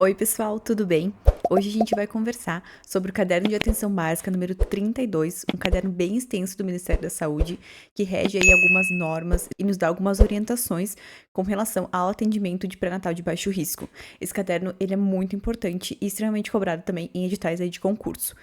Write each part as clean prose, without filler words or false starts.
Oi, pessoal, tudo bem? Hoje a gente vai conversar sobre o Caderno de Atenção Básica número 32, um caderno bem extenso do Ministério da Saúde, que rege aí algumas normas e nos dá algumas orientações com relação ao atendimento de pré-natal de baixo risco. Esse caderno, ele é muito importante e extremamente cobrado também em editais aí de concurso.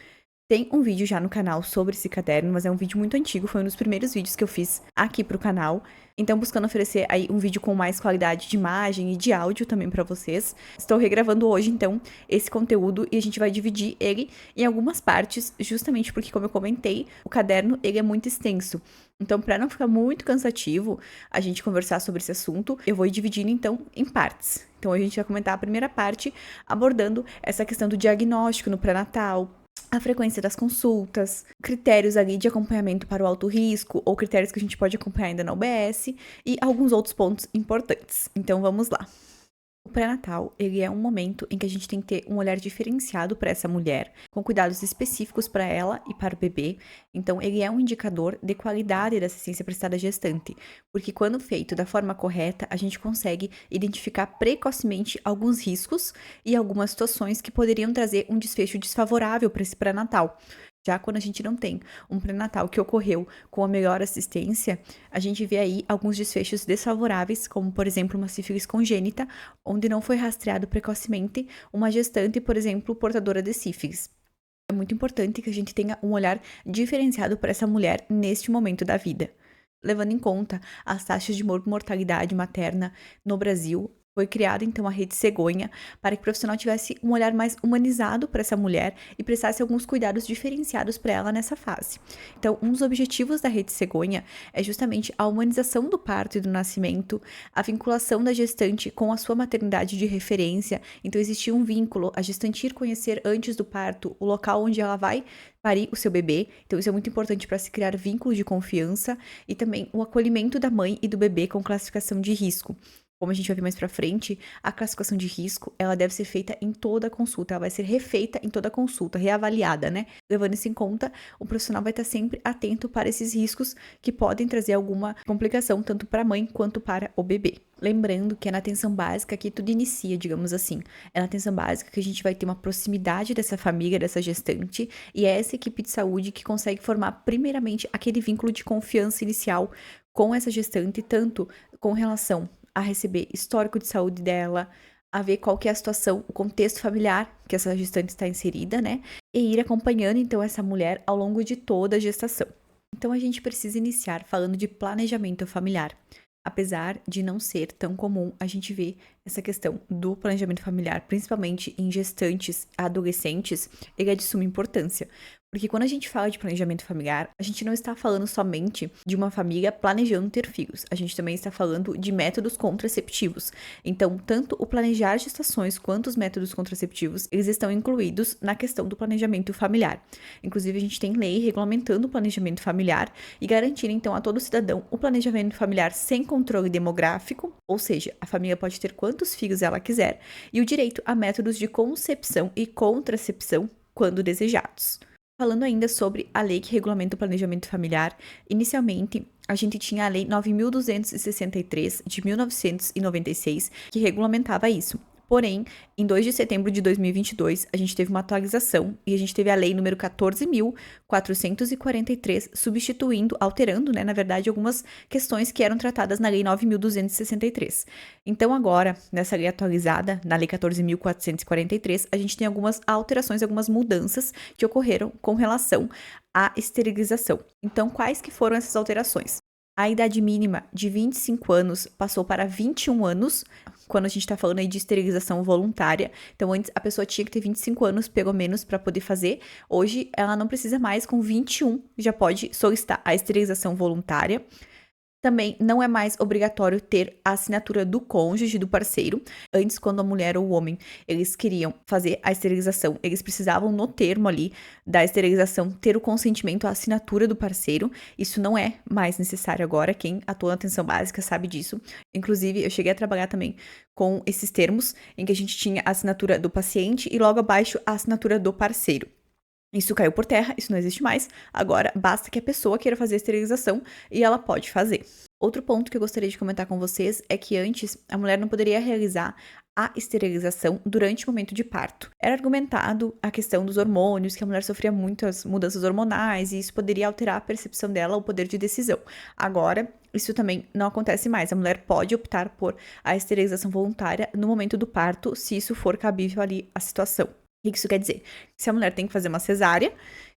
Tem um vídeo já no canal sobre esse caderno, mas é um vídeo muito antigo, foi um dos primeiros vídeos que eu fiz aqui pro canal. Então, buscando oferecer aí um vídeo com mais qualidade de imagem e de áudio também pra vocês. Estou regravando hoje, então, esse conteúdo e a gente vai dividir ele em algumas partes, justamente porque, como eu comentei, o caderno, ele é muito extenso. Então, para não ficar muito cansativo a gente conversar sobre esse assunto, eu vou ir dividindo, então, em partes. Então, a gente vai comentar a primeira parte, abordando essa questão do diagnóstico no pré-natal, a frequência das consultas, critérios ali de acompanhamento para o alto risco ou critérios que a gente pode acompanhar ainda na UBS e alguns outros pontos importantes. Então vamos lá. O pré-natal, ele é um momento em que a gente tem que ter um olhar diferenciado para essa mulher, com cuidados específicos para ela e para o bebê. Então, ele é um indicador de qualidade da assistência prestada à gestante, porque quando feito da forma correta, a gente consegue identificar precocemente alguns riscos e algumas situações que poderiam trazer um desfecho desfavorável para esse pré-natal. Já quando a gente não tem um pré-natal que ocorreu com a melhor assistência, a gente vê aí alguns desfechos desfavoráveis, como, por exemplo, uma sífilis congênita, onde não foi rastreado precocemente uma gestante, por exemplo, portadora de sífilis. É muito importante que a gente tenha um olhar diferenciado para essa mulher neste momento da vida. Levando em conta as taxas de mortalidade materna no Brasil, foi criada, então, a Rede Cegonha para que o profissional tivesse um olhar mais humanizado para essa mulher e prestasse alguns cuidados diferenciados para ela nessa fase. Então, um dos objetivos da Rede Cegonha é justamente a humanização do parto e do nascimento, a vinculação da gestante com a sua maternidade de referência. Então, existia um vínculo, a gestante ir conhecer antes do parto o local onde ela vai parir o seu bebê. Então, isso é muito importante para se criar vínculos de confiança e também o acolhimento da mãe e do bebê com classificação de risco. Como a gente vai ver mais pra frente, a classificação de risco, ela deve ser feita em toda a consulta, ela vai ser refeita em toda a consulta, reavaliada, né? Levando isso em conta, o profissional vai estar sempre atento para esses riscos que podem trazer alguma complicação, tanto para a mãe quanto para o bebê. Lembrando que é na atenção básica que tudo inicia, digamos assim. É na atenção básica que a gente vai ter uma proximidade dessa família, dessa gestante, e é essa equipe de saúde que consegue formar, primeiramente, aquele vínculo de confiança inicial com essa gestante, tanto com relação a receber histórico de saúde dela, a ver qual que é a situação, o contexto familiar que essa gestante está inserida, né? E ir acompanhando, então, essa mulher ao longo de toda a gestação. Então, a gente precisa iniciar falando de planejamento familiar. Apesar de não ser tão comum, a gente vê essa questão do planejamento familiar, principalmente em gestantes adolescentes, ele é de suma importância. Porque quando a gente fala de planejamento familiar, a gente não está falando somente de uma família planejando ter filhos, a gente também está falando de métodos contraceptivos. Então, tanto o planejar gestações quanto os métodos contraceptivos, eles estão incluídos na questão do planejamento familiar. Inclusive, a gente tem lei regulamentando o planejamento familiar e garantindo, então, a todo cidadão o planejamento familiar sem controle demográfico, ou seja, a família pode ter quantos filhos ela quiser, e o direito a métodos de concepção e contracepção quando desejados. Falando ainda sobre a lei que regulamenta o planejamento familiar, inicialmente a gente tinha a Lei 9.263 de 1996, que regulamentava isso. Porém, em 2 de setembro de 2022, a gente teve uma atualização e a gente teve a Lei número 14.443, substituindo, alterando, né, na verdade, algumas questões que eram tratadas na Lei 9.263. Então, agora, nessa lei atualizada, na Lei 14.443, a gente tem algumas alterações, algumas mudanças que ocorreram com relação à esterilização. Então, quais que foram essas alterações? A idade mínima de 25 anos passou para 21 anos, quando a gente está falando aí de esterilização voluntária. Então, antes a pessoa tinha que ter 25 anos, pelo menos, para poder fazer. Hoje, ela não precisa mais, com 21, já pode solicitar a esterilização voluntária. Também não é mais obrigatório ter a assinatura do cônjuge, do parceiro. Antes, quando a mulher ou o homem, eles queriam fazer a esterilização, eles precisavam, no termo ali da esterilização, ter o consentimento, a assinatura do parceiro. Isso não é mais necessário agora. Quem atua na atenção básica sabe disso. Inclusive, eu cheguei a trabalhar também com esses termos, em que a gente tinha a assinatura do paciente e logo abaixo a assinatura do parceiro. Isso caiu por terra, isso não existe mais. Agora, basta que a pessoa queira fazer a esterilização e ela pode fazer. Outro ponto que eu gostaria de comentar com vocês é que antes a mulher não poderia realizar a esterilização durante o momento de parto. Era argumentado a questão dos hormônios, que a mulher sofria muitas mudanças hormonais e isso poderia alterar a percepção dela, o poder de decisão. Agora, isso também não acontece mais. A mulher pode optar por a esterilização voluntária no momento do parto, se isso for cabível ali a situação. O que isso quer dizer? Se a mulher tem que fazer uma cesárea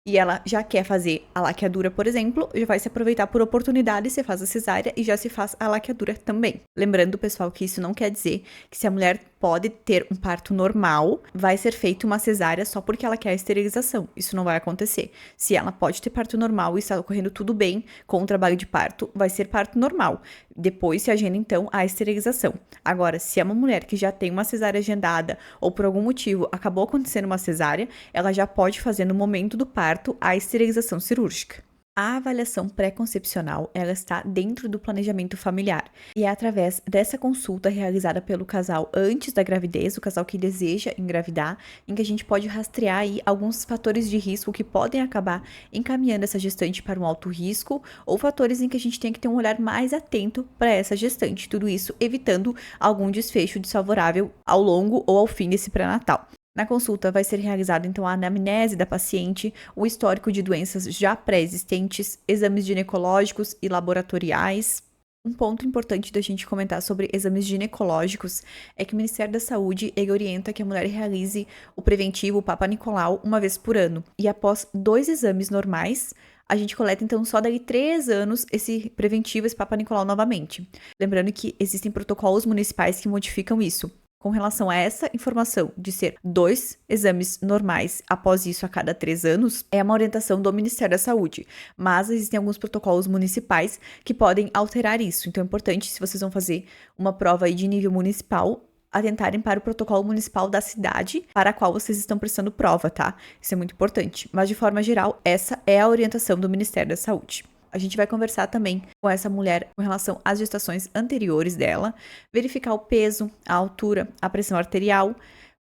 e ela já quer fazer a laqueadura, por exemplo, já vai se aproveitar por oportunidade, você faz a cesárea e já se faz a laqueadura também. Lembrando, pessoal, que isso não quer dizer que se a mulher pode ter um parto normal, vai ser feita uma cesárea só porque ela quer a esterilização. Isso não vai acontecer. Se ela pode ter parto normal e está ocorrendo tudo bem com o trabalho de parto, vai ser parto normal. Depois se agenda, então, a esterilização. Agora, se é uma mulher que já tem uma cesárea agendada ou por algum motivo acabou acontecendo uma cesárea, ela já pode fazer no momento do parto a esterilização cirúrgica. A avaliação pré-concepcional, ela está dentro do planejamento familiar e é através dessa consulta realizada pelo casal antes da gravidez, o casal que deseja engravidar, em que a gente pode rastrear aí alguns fatores de risco que podem acabar encaminhando essa gestante para um alto risco ou fatores em que a gente tem que ter um olhar mais atento para essa gestante, tudo isso evitando algum desfecho desfavorável ao longo ou ao fim desse pré-natal. Na consulta vai ser realizada, então, a anamnese da paciente, o histórico de doenças já pré-existentes, exames ginecológicos e laboratoriais. Um ponto importante da gente comentar sobre exames ginecológicos é que o Ministério da Saúde orienta que a mulher realize o preventivo, o Papa Nicolau, uma vez por ano. E após 2 exames normais, a gente coleta, então, só daí 3 anos esse preventivo, esse Papa Nicolau novamente. Lembrando que existem protocolos municipais que modificam isso. Com relação a essa informação de ser 2 exames normais após isso a cada 3 anos, é uma orientação do Ministério da Saúde. Mas existem alguns protocolos municipais que podem alterar isso. Então é importante, se vocês vão fazer uma prova aí de nível municipal, atentarem para o protocolo municipal da cidade para a qual vocês estão prestando prova, tá? Isso é muito importante. Mas de forma geral, essa é a orientação do Ministério da Saúde. A gente vai conversar também com essa mulher com relação às gestações anteriores dela, verificar o peso, a altura, a pressão arterial,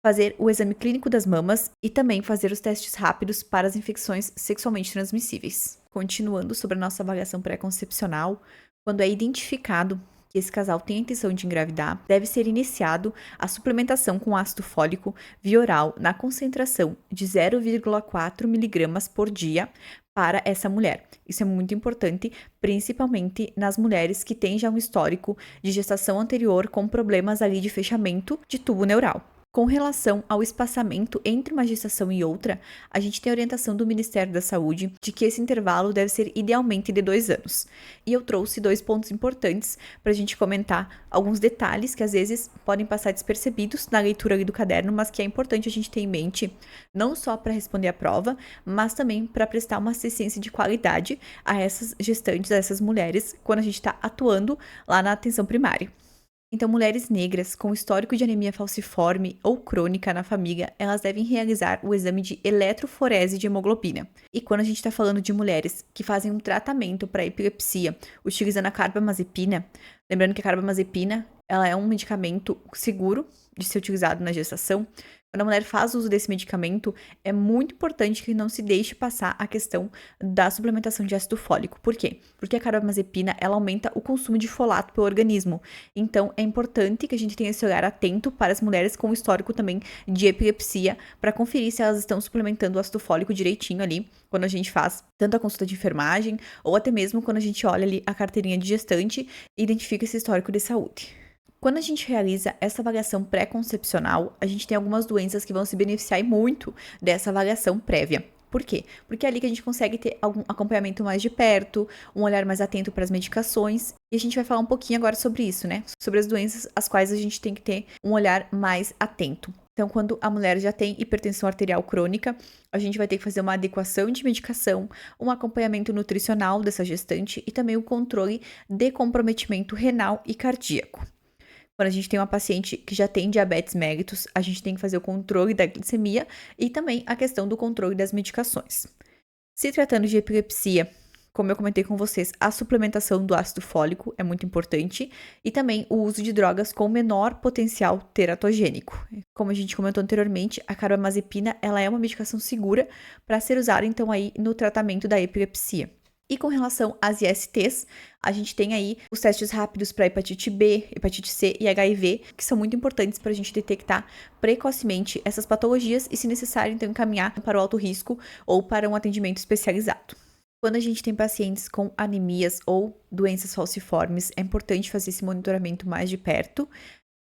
fazer o exame clínico das mamas e também fazer os testes rápidos para as infecções sexualmente transmissíveis. Continuando sobre a nossa avaliação pré-concepcional, quando é identificado que esse casal tem a intenção de engravidar, deve ser iniciado a suplementação com ácido fólico via oral na concentração de 0,4 miligramas por dia para essa mulher. Isso é muito importante, principalmente nas mulheres que têm já um histórico de gestação anterior com problemas ali de fechamento de tubo neural. Com relação ao espaçamento entre uma gestação e outra, a gente tem a orientação do Ministério da Saúde de que esse intervalo deve ser idealmente de 2 anos. E eu trouxe 2 pontos importantes para a gente comentar alguns detalhes que às vezes podem passar despercebidos na leitura ali do caderno, mas que é importante a gente ter em mente, não só para responder a prova, mas também para prestar uma assistência de qualidade a essas gestantes, a essas mulheres, quando a gente está atuando lá na atenção primária. Então, mulheres negras com histórico de anemia falciforme ou crônica na família, elas devem realizar o exame de eletroforese de hemoglobina. E quando a gente está falando de mulheres que fazem um tratamento para epilepsia utilizando a carbamazepina, lembrando que a carbamazepina ela é um medicamento seguro de ser utilizado na gestação. Quando a mulher faz uso desse medicamento, é muito importante que não se deixe passar a questão da suplementação de ácido fólico. Por quê? Porque a carbamazepina, ela aumenta o consumo de folato pelo organismo. Então, é importante que a gente tenha esse olhar atento para as mulheres com histórico também de epilepsia, para conferir se elas estão suplementando o ácido fólico direitinho ali, quando a gente faz tanto a consulta de enfermagem, ou até mesmo quando a gente olha ali a carteirinha de gestante e identifica esse histórico de saúde. Quando a gente realiza essa avaliação pré-concepcional, a gente tem algumas doenças que vão se beneficiar muito dessa avaliação prévia. Por quê? Porque é ali que a gente consegue ter algum acompanhamento mais de perto, um olhar mais atento para as medicações. E a gente vai falar um pouquinho agora sobre isso, né? Sobre as doenças às quais a gente tem que ter um olhar mais atento. Então, quando a mulher já tem hipertensão arterial crônica, a gente vai ter que fazer uma adequação de medicação, um acompanhamento nutricional dessa gestante e também o controle de comprometimento renal e cardíaco. Quando a gente tem uma paciente que já tem diabetes mellitus, a gente tem que fazer o controle da glicemia e também a questão do controle das medicações. Se tratando de epilepsia, Como eu comentei com vocês, a suplementação do ácido fólico é muito importante e também o uso de drogas com menor potencial teratogênico. Como a gente comentou anteriormente, a carbamazepina ela é uma medicação segura para ser usada então aí no tratamento da epilepsia. E com relação às ISTs, a gente tem aí os testes rápidos para hepatite B, hepatite C e HIV, que são muito importantes para a gente detectar precocemente essas patologias e, se necessário, então encaminhar para o alto risco ou para um atendimento especializado. Quando a gente tem pacientes com anemias ou doenças falciformes, é importante fazer esse monitoramento mais de perto.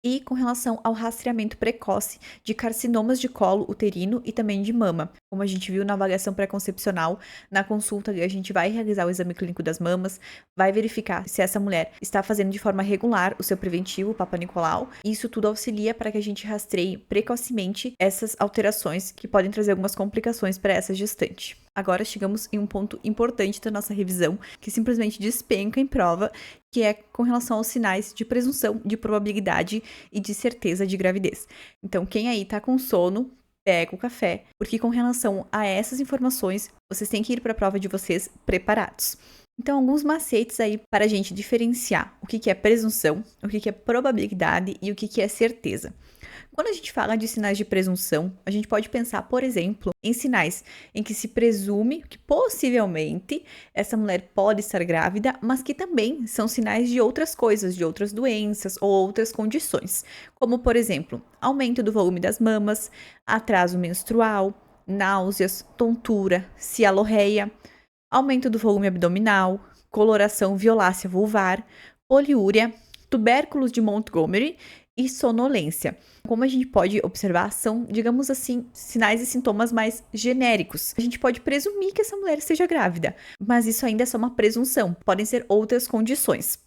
E com relação ao rastreamento precoce de carcinomas de colo uterino e também de mama. Como a gente viu na avaliação pré-concepcional, na consulta a gente vai realizar o exame clínico das mamas, vai verificar se essa mulher está fazendo de forma regular o seu preventivo, o Papa Nicolau. E isso tudo auxilia para que a gente rastreie precocemente essas alterações que podem trazer algumas complicações para essa gestante. Agora chegamos em um ponto importante da nossa revisão, que simplesmente despenca em prova, que é com relação aos sinais de presunção, de probabilidade e de certeza de gravidez. Então, quem aí tá com sono, pega o café, porque com relação a essas informações, vocês têm que ir para a prova de vocês preparados. Então, alguns macetes aí para a gente diferenciar o que é presunção, o que é probabilidade e o que é certeza. Quando a gente fala de sinais de presunção, a gente pode pensar, por exemplo, em sinais em que se presume que possivelmente essa mulher pode estar grávida, mas que também são sinais de outras coisas, de outras doenças ou outras condições, como, por exemplo, aumento do volume das mamas, atraso menstrual, náuseas, tontura, cialorreia, aumento do volume abdominal, coloração violácea vulvar, poliúria, tubérculos de Montgomery e sonolência. Como a gente pode observar, são, digamos assim, sinais e sintomas mais genéricos. A gente pode presumir que essa mulher esteja grávida, mas isso ainda é só uma presunção, podem ser outras condições.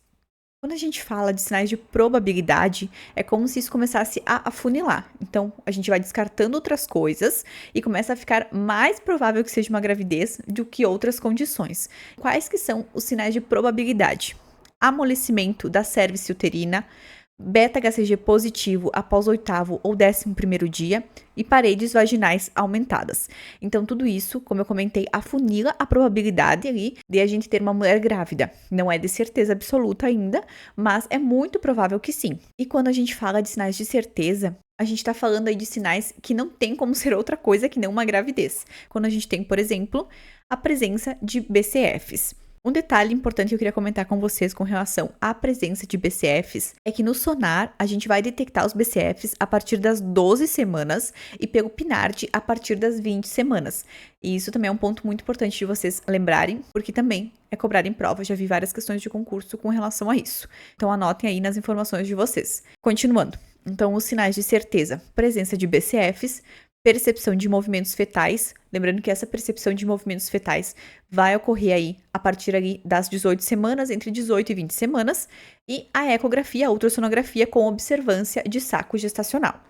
Quando a gente fala de sinais de probabilidade, é como se isso começasse a afunilar. Então, a gente vai descartando outras coisas e começa a ficar mais provável que seja uma gravidez do que outras condições. Quais que são os sinais de probabilidade? Amolecimento da cérvix uterina, beta-HCG positivo após o 8º ou 11º dia e paredes vaginais aumentadas. Então, tudo isso, como eu comentei, afunila a probabilidade ali de a gente ter uma mulher grávida. Não é de certeza absoluta ainda, mas é muito provável que sim. E quando a gente fala de sinais de certeza, a gente está falando aí de sinais que não tem como ser outra coisa que não uma gravidez. Quando a gente tem, por exemplo, a presença de BCFs. Um detalhe importante que eu queria comentar com vocês com relação à presença de BCFs é que no sonar a gente vai detectar os BCFs a partir das 12 semanas e pelo PNARD a partir das 20 semanas. E isso também é um ponto muito importante de vocês lembrarem, porque também é cobrado em prova. Já vi várias questões de concurso com relação a isso. Então anotem aí nas informações de vocês. Continuando. Então, os sinais de certeza: presença de BCFs, percepção de movimentos fetais, lembrando que essa percepção de movimentos fetais vai ocorrer aí a partir ali das 18 semanas, entre 18 e 20 semanas, e a ecografia, a ultrassonografia com observância de saco gestacional.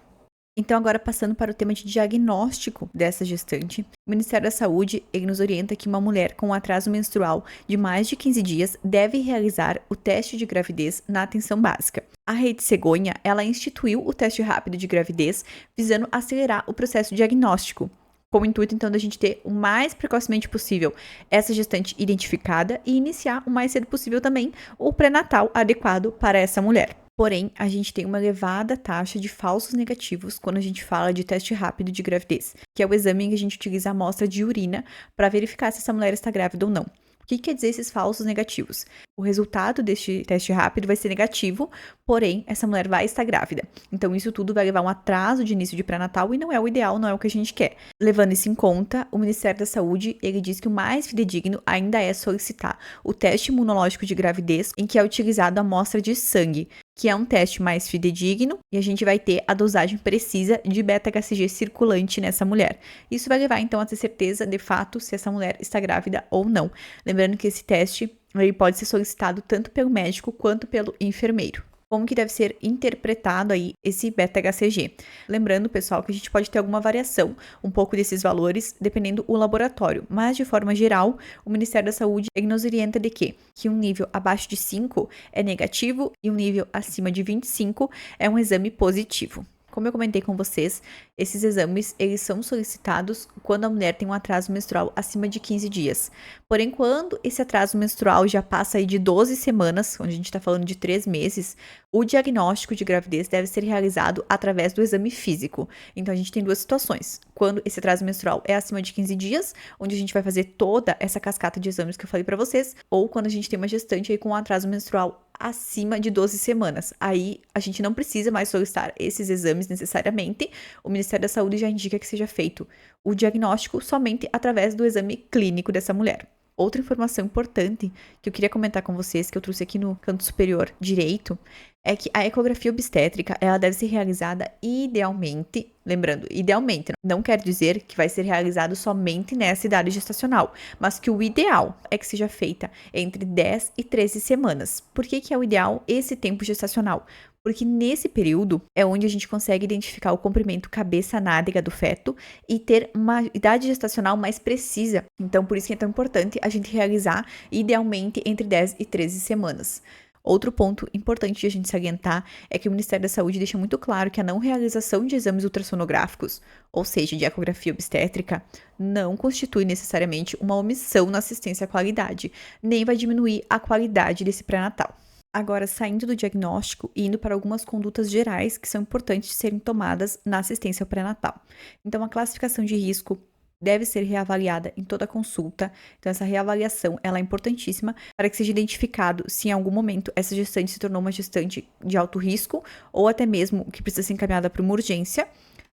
Então, agora passando para o tema de diagnóstico dessa gestante, o Ministério da Saúde ele nos orienta que uma mulher com atraso menstrual de mais de 15 dias deve realizar o teste de gravidez na atenção básica. A Rede Cegonha, ela instituiu o teste rápido de gravidez visando acelerar o processo diagnóstico, com o intuito, então, da gente ter o mais precocemente possível essa gestante identificada e iniciar o mais cedo possível também o pré-natal adequado para essa mulher. Porém, a gente tem uma elevada taxa de falsos negativos quando a gente fala de teste rápido de gravidez, que é o exame em que a gente utiliza a amostra de urina para verificar se essa mulher está grávida ou não. O que quer dizer esses falsos negativos? O resultado deste teste rápido vai ser negativo, porém, essa mulher vai estar grávida. Então, isso tudo vai levar a um atraso de início de pré-natal e não é o ideal, não é o que a gente quer. Levando isso em conta, o Ministério da Saúde, ele diz que o mais fidedigno ainda é solicitar o teste imunológico de gravidez, em que é utilizado a amostra de sangue, que é um teste mais fidedigno, e a gente vai ter a dosagem precisa de beta-HCG circulante nessa mulher. Isso vai levar, então, a ter certeza, de fato, se essa mulher está grávida ou não. Lembrando que esse teste ele pode ser solicitado tanto pelo médico quanto pelo enfermeiro. Como que deve ser interpretado aí esse beta-HCG? Lembrando, pessoal, que a gente pode ter alguma variação um pouco desses valores, dependendo do laboratório. Mas, de forma geral, o Ministério da Saúde nos orienta de que um nível abaixo de 5 é negativo e um nível acima de 25 é um exame positivo. Como eu comentei com vocês, esses exames, eles são solicitados quando a mulher tem um atraso menstrual acima de 15 dias. Porém, quando esse atraso menstrual já passa aí de 12 semanas, onde a gente está falando de 3 meses, o diagnóstico de gravidez deve ser realizado através do exame físico. Então, a gente tem duas situações. Quando esse atraso menstrual é acima de 15 dias, onde a gente vai fazer toda essa cascata de exames que eu falei para vocês, ou quando a gente tem uma gestante aí com um atraso menstrual acima de 12 semanas. Aí a gente não precisa mais solicitar esses exames necessariamente. O Ministério da Saúde já indica que seja feito o diagnóstico somente através do exame clínico dessa mulher. Outra informação importante que eu queria comentar com vocês, que eu trouxe aqui no canto superior direito, é que a ecografia obstétrica, ela deve ser realizada idealmente, lembrando, idealmente, não quer dizer que vai ser realizado somente nessa idade gestacional, mas que o ideal é que seja feita entre 10 e 13 semanas. Por que que é o ideal esse tempo gestacional? Porque nesse período é onde a gente consegue identificar o comprimento cabeça-nádega do feto e ter uma idade gestacional mais precisa. Então, por isso que é tão importante a gente realizar, idealmente, entre 10 e 13 semanas. Outro ponto importante de a gente salientar é que o Ministério da Saúde deixa muito claro que a não realização de exames ultrassonográficos, ou seja, de ecografia obstétrica, não constitui necessariamente uma omissão na assistência à qualidade, nem vai diminuir a qualidade desse pré-natal. Agora, saindo do diagnóstico e indo para algumas condutas gerais que são importantes de serem tomadas na assistência ao pré-natal. Então, a classificação de risco deve ser reavaliada em toda consulta. Então, essa reavaliação ela é importantíssima para que seja identificado se em algum momento essa gestante se tornou uma gestante de alto risco ou até mesmo que precisa ser encaminhada para uma urgência.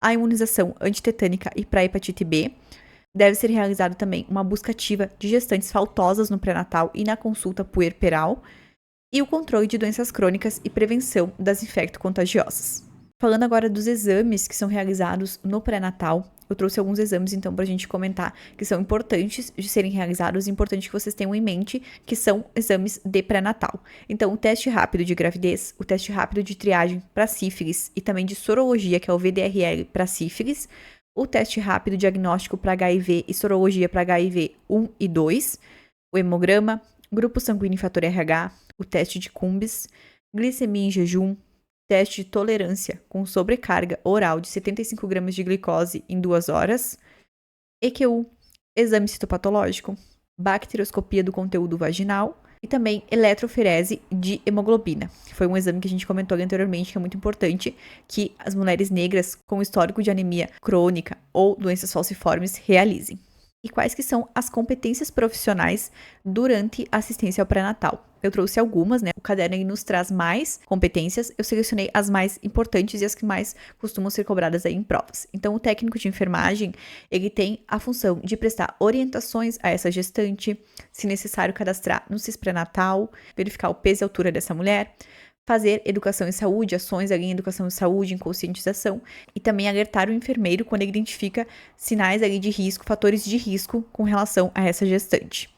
A imunização antitetânica e para hepatite B. Deve ser realizada também uma busca ativa de gestantes faltosas no pré-natal e na consulta puerperal. E o controle de doenças crônicas e prevenção das infecto-contagiosas. Falando agora dos exames que são realizados no pré-natal, eu trouxe alguns exames então para a gente comentar que são importantes de serem realizados e importante que vocês tenham em mente que são exames de pré-natal. Então, o teste rápido de gravidez, o teste rápido de triagem para sífilis e também de sorologia, que é o VDRL para sífilis, o teste rápido diagnóstico para HIV e sorologia para HIV 1 e 2, o hemograma, grupo sanguíneo e fator RH, o teste de Cumbis, glicemia em jejum, teste de tolerância com sobrecarga oral de 75 gramas de glicose em 2 horas, EQU, exame citopatológico, bacterioscopia do conteúdo vaginal e também eletroferese de hemoglobina. Foi um exame que a gente comentou ali anteriormente, que é muito importante que as mulheres negras com histórico de anemia crônica ou doenças falciformes realizem. E quais que são as competências profissionais durante a assistência ao pré-natal. Eu trouxe algumas, né? O caderno nos traz mais competências. Eu selecionei as mais importantes e as que mais costumam ser cobradas aí em provas. Então, o técnico de enfermagem, ele tem a função de prestar orientações a essa gestante, se necessário cadastrar no CIS pré-natal, verificar o peso e altura dessa mulher, fazer educação em saúde, ações ali em educação em saúde, em conscientização, e também alertar o enfermeiro quando ele identifica sinais ali de risco, fatores de risco com relação a essa gestante.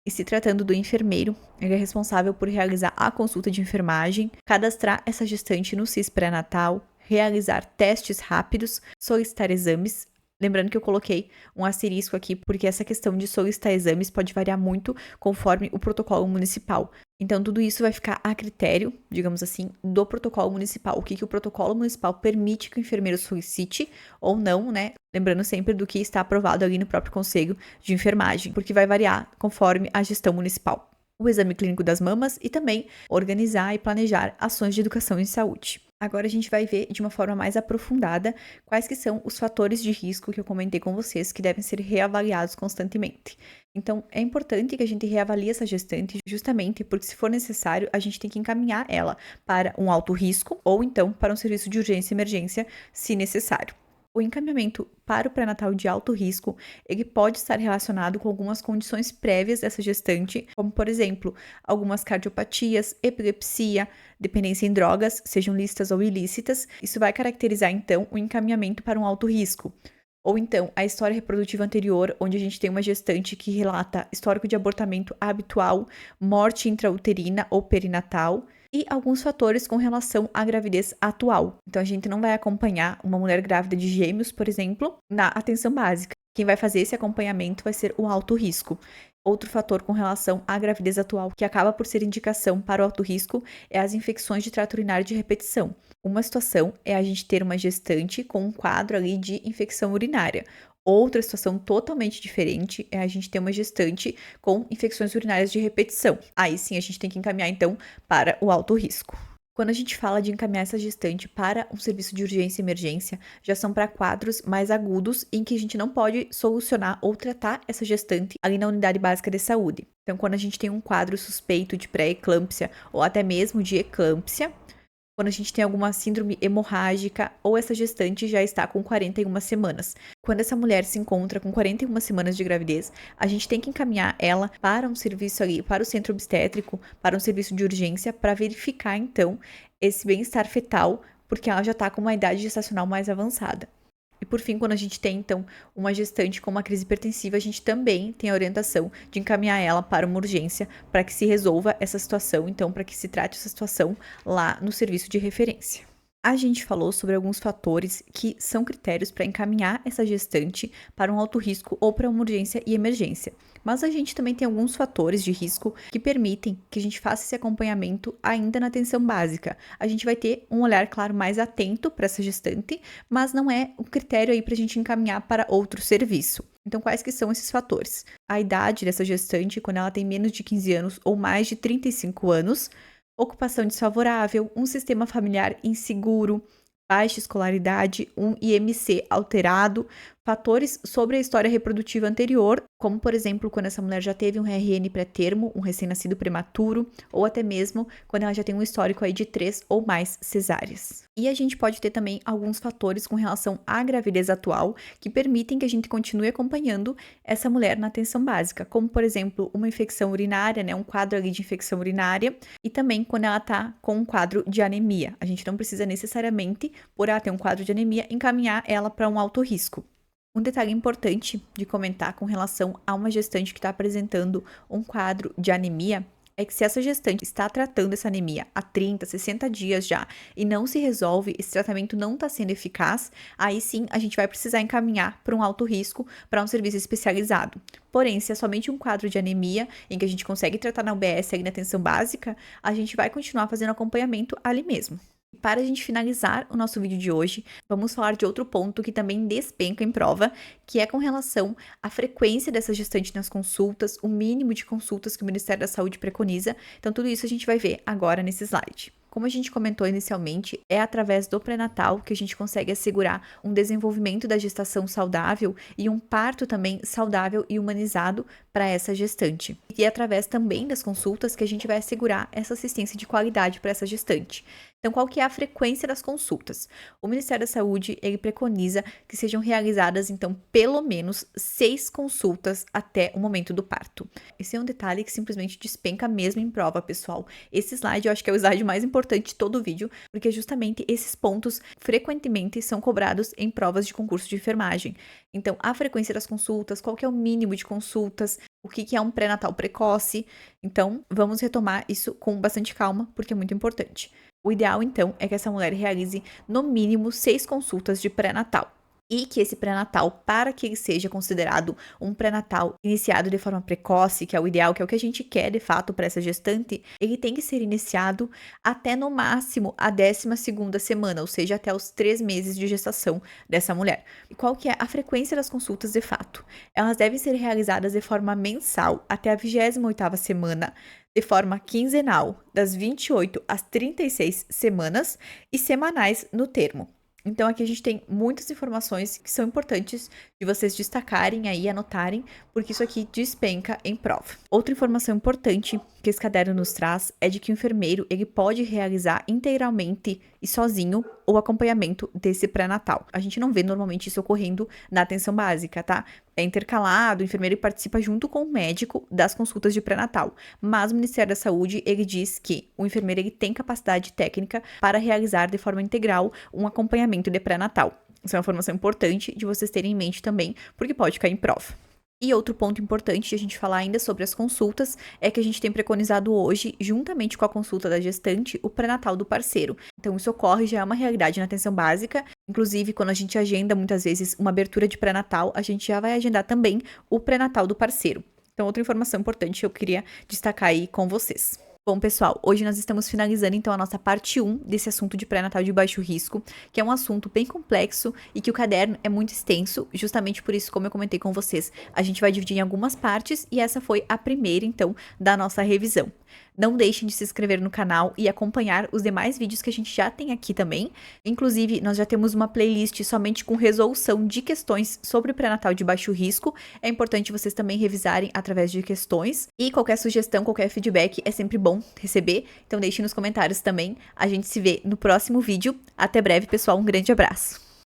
E se tratando do enfermeiro, ele é responsável por realizar a consulta de enfermagem, cadastrar essa gestante no CIS pré-natal, realizar testes rápidos, solicitar exames. Lembrando que eu coloquei um asterisco aqui, porque essa questão de solicitar exames pode variar muito conforme o protocolo municipal. Então, tudo isso vai ficar a critério, digamos assim, do protocolo municipal. O que o protocolo municipal permite que o enfermeiro solicite ou não, né? Lembrando sempre do que está aprovado ali no próprio conselho de enfermagem, porque vai variar conforme a gestão municipal. O exame clínico das mamas e também organizar e planejar ações de educação em saúde. Agora a gente vai ver de uma forma mais aprofundada quais que são os fatores de risco que eu comentei com vocês que devem ser reavaliados constantemente. Então, é importante que a gente reavalie essa gestante justamente porque, se for necessário, a gente tem que encaminhar ela para um alto risco ou então para um serviço de urgência e emergência, se necessário. O encaminhamento para o pré-natal de alto risco, ele pode estar relacionado com algumas condições prévias dessa gestante, como, por exemplo, algumas cardiopatias, epilepsia, dependência em drogas, sejam lícitas ou ilícitas. Isso vai caracterizar, então, o encaminhamento para um alto risco. Ou então, a história reprodutiva anterior, onde a gente tem uma gestante que relata histórico de abortamento habitual, morte intrauterina ou perinatal, e alguns fatores com relação à gravidez atual. Então, a gente não vai acompanhar uma mulher grávida de gêmeos, por exemplo, na atenção básica. Quem vai fazer esse acompanhamento vai ser o alto risco. Outro fator com relação à gravidez atual, que acaba por ser indicação para o alto risco, é as infecções de trato urinário de repetição. Uma situação é a gente ter uma gestante com um quadro ali de infecção urinária. Outra situação totalmente diferente é a gente ter uma gestante com infecções urinárias de repetição. Aí sim a gente tem que encaminhar então para o alto risco. Quando a gente fala de encaminhar essa gestante para um serviço de urgência e emergência, já são para quadros mais agudos em que a gente não pode solucionar ou tratar essa gestante ali na unidade básica de saúde. Então, quando a gente tem um quadro suspeito de pré-eclâmpsia ou até mesmo de eclâmpsia, quando a gente tem alguma síndrome hemorrágica ou essa gestante já está com 41 semanas. Quando essa mulher se encontra com 41 semanas de gravidez, a gente tem que encaminhar ela para um serviço ali, para o centro obstétrico, para um serviço de urgência, para verificar então esse bem-estar fetal, porque ela já está com uma idade gestacional mais avançada. E por fim, quando a gente tem, então, uma gestante com uma crise hipertensiva, a gente também tem a orientação de encaminhar ela para uma urgência para que se resolva essa situação, então, para que se trate essa situação lá no serviço de referência. A gente falou sobre alguns fatores que são critérios para encaminhar essa gestante para um alto risco ou para uma urgência e emergência. Mas a gente também tem alguns fatores de risco que permitem que a gente faça esse acompanhamento ainda na atenção básica. A gente vai ter um olhar, claro, mais atento para essa gestante, mas não é um critério aí para a gente encaminhar para outro serviço. Então, quais que são esses fatores? A idade dessa gestante, quando ela tem menos de 15 anos ou mais de 35 anos, ocupação desfavorável, um sistema familiar inseguro, baixa escolaridade, um IMC alterado, fatores sobre a história reprodutiva anterior, como por exemplo quando essa mulher já teve um RN pré-termo, um recém-nascido prematuro, ou até mesmo quando ela já tem um histórico aí de 3 ou mais cesáreas. E a gente pode ter também alguns fatores com relação à gravidez atual que permitem que a gente continue acompanhando essa mulher na atenção básica, como por exemplo uma infecção urinária, né, um quadro ali de infecção urinária, e também quando ela tá com um quadro de anemia. A gente não precisa necessariamente, por ela ter um quadro de anemia, encaminhar ela para um alto risco. Um detalhe importante de comentar com relação a uma gestante que está apresentando um quadro de anemia é que se essa gestante está tratando essa anemia há 30, 60 dias já e não se resolve, esse tratamento não está sendo eficaz, aí sim a gente vai precisar encaminhar para um alto risco, para um serviço especializado. Porém, se é somente um quadro de anemia em que a gente consegue tratar na UBS ali na atenção básica, a gente vai continuar fazendo acompanhamento ali mesmo. Para a gente finalizar o nosso vídeo de hoje, vamos falar de outro ponto que também despenca em prova, que é com relação à frequência dessa gestante nas consultas, o mínimo de consultas que o Ministério da Saúde preconiza. Então, tudo isso a gente vai ver agora nesse slide. Como a gente comentou inicialmente, é através do pré-natal que a gente consegue assegurar um desenvolvimento da gestação saudável e um parto também saudável e humanizado para essa gestante. E é através também das consultas que a gente vai assegurar essa assistência de qualidade para essa gestante. Então, qual que é a frequência das consultas? O Ministério da Saúde, ele preconiza que sejam realizadas, então, pelo menos 6 consultas até o momento do parto. Esse é um detalhe que simplesmente despenca mesmo em prova, pessoal. Esse slide, eu acho que é o slide mais importante de todo o vídeo, porque justamente esses pontos frequentemente são cobrados em provas de concurso de enfermagem. Então, a frequência das consultas, qual que é o mínimo de consultas, o que é um pré-natal precoce. Então, vamos retomar isso com bastante calma, porque é muito importante. O ideal, então, é que essa mulher realize, no mínimo, 6 consultas de pré-natal. E que esse pré-natal, para que ele seja considerado um pré-natal iniciado de forma precoce, que é o ideal, que é o que a gente quer, de fato, para essa gestante, ele tem que ser iniciado até, no máximo, a 12ª semana, ou seja, até os 3 meses de gestação dessa mulher. E qual que é a frequência das consultas, de fato? Elas devem ser realizadas de forma mensal até a 28ª semana, de forma quinzenal, das 28 às 36 semanas, e semanais no termo. Então, aqui a gente tem muitas informações que são importantes de vocês destacarem aí, anotarem, porque isso aqui despenca em prova. Outra informação importante que esse caderno nos traz é de que o enfermeiro, ele pode realizar integralmente e sozinho o acompanhamento desse pré-natal. A gente não vê normalmente isso ocorrendo na atenção básica, tá? É intercalado, o enfermeiro participa junto com o médico das consultas de pré-natal. Mas o Ministério da Saúde, ele diz que o enfermeiro ele tem capacidade técnica para realizar de forma integral um acompanhamento de pré-natal. Isso é uma informação importante de vocês terem em mente também, porque pode cair em prova. E outro ponto importante de a gente falar ainda sobre as consultas é que a gente tem preconizado hoje, juntamente com a consulta da gestante, o pré-natal do parceiro. Então, isso ocorre, já é uma realidade na atenção básica. Inclusive, quando a gente agenda, muitas vezes, uma abertura de pré-natal, a gente já vai agendar também o pré-natal do parceiro. Então, outra informação importante que eu queria destacar aí com vocês. Bom, pessoal, hoje nós estamos finalizando então a nossa parte 1 desse assunto de pré-natal de baixo risco, que é um assunto bem complexo e que o caderno é muito extenso, justamente por isso, como eu comentei com vocês, a gente vai dividir em algumas partes e essa foi a primeira, então, da nossa revisão. Não deixem de se inscrever no canal e acompanhar os demais vídeos que a gente já tem aqui também. Inclusive, nós já temos uma playlist somente com resolução de questões sobre o pré-natal de baixo risco. É importante vocês também revisarem através de questões. E qualquer sugestão, qualquer feedback é sempre bom receber. Então deixem nos comentários também. A gente se vê no próximo vídeo. Até breve, pessoal. Um grande abraço.